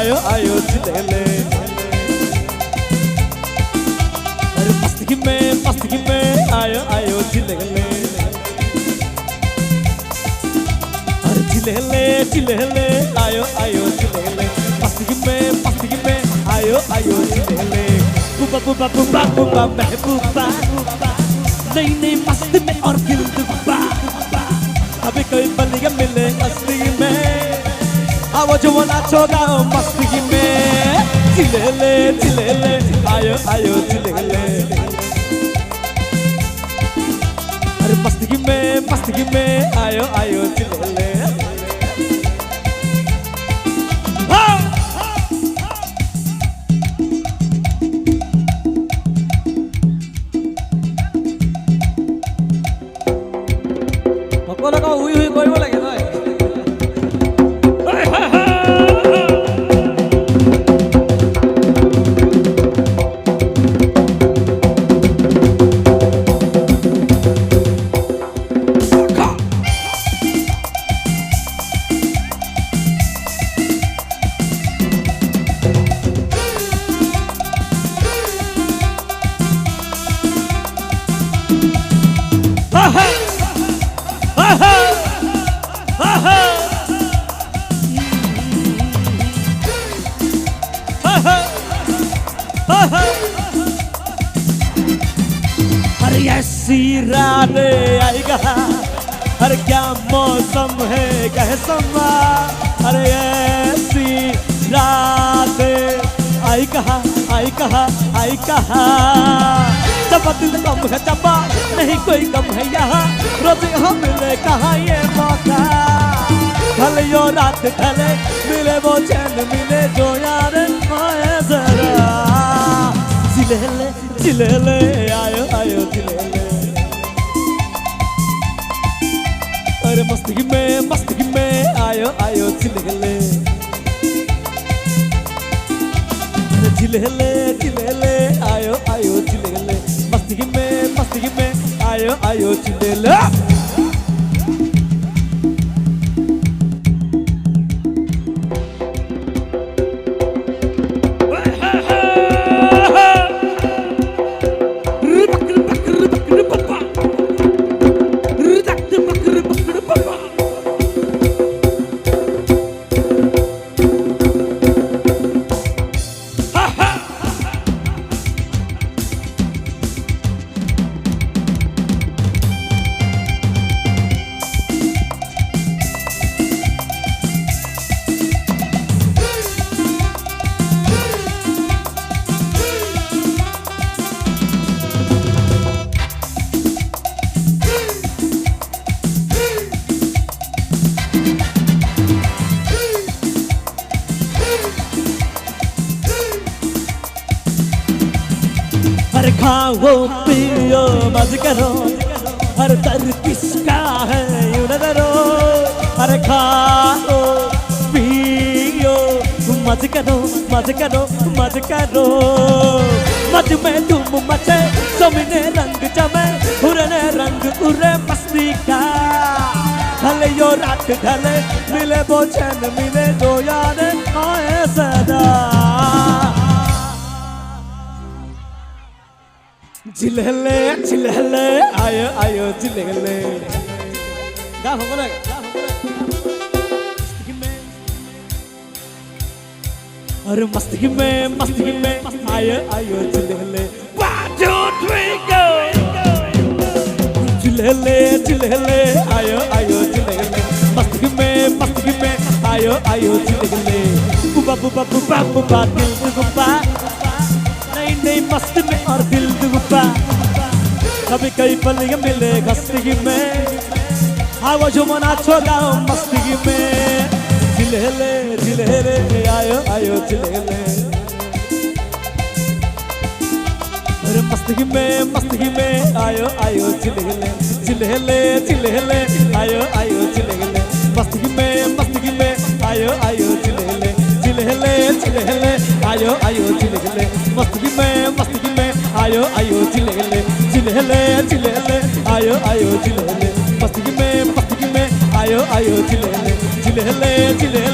आयो आयो चिलेले अरे मस्ती में आयो आयो चिलेले अरे चिलेले आयो आयो चिलेले मस्ती में आयो आयो चिलेले बुबा बुबा बुबा बुबा महबूबा नई नई मस्ती में और दिल दुबा अभी कोई बलिया मिले असली में आवाज़ वाला छोड़ा मस्ती में चिलेले आयो आयो चिलेले अरे मस्ती में आयो आयो चिलेले मको लगा हुई हुई कोई बोलेगा ना अरे ऐसी रातें आएगा अरे क्या मौसम है कैसमा अरे ऐसी रातें आई कहा जब दिल कम है जब नहीं कोई कम है यहाँ रोज हम मिले कहाँ ये मौका ढले यो रात ढले मिले वो चैन मिले जो यार आए जरा चिलेले आयो आयो चिलेले अरे मस्ती में आयो आयो चिलेले अरे चिलेले आयो आयो चिलेले मस्ती में आयो आयो चिलेले अरे खाओ पियो मज करो हर दर्द किसका है यूं न डरो अरे खाओ पियो मज करो मज में तुम मचे जमीने रंग जमे उड़ने रंग उड़े मस्ती का ढले यो रात ढले मिले वो चैन मिले दो यार आए सदा चिलेले आयो आयो चिलेले क्या हो गया अरे मस्ती में आयो आयो चिलेले 1 2 3 go चिलेले आयो आयो चिलेले मस्ती में आयो आयो चिलेले बुबा बुबा बुबा बुबा दिल दुबा नहीं मस्ती में और दिल दुबा कभी कई पल मिले मस्ती में आवाज़ मना छोड़ा मस्ती में चिलेले आयो आयो चिलेले अरे मस्ती में आयो आयो चिलेले आयो जिलेले मस्ती में आयो आयो जिलेले जिलेले जिलेले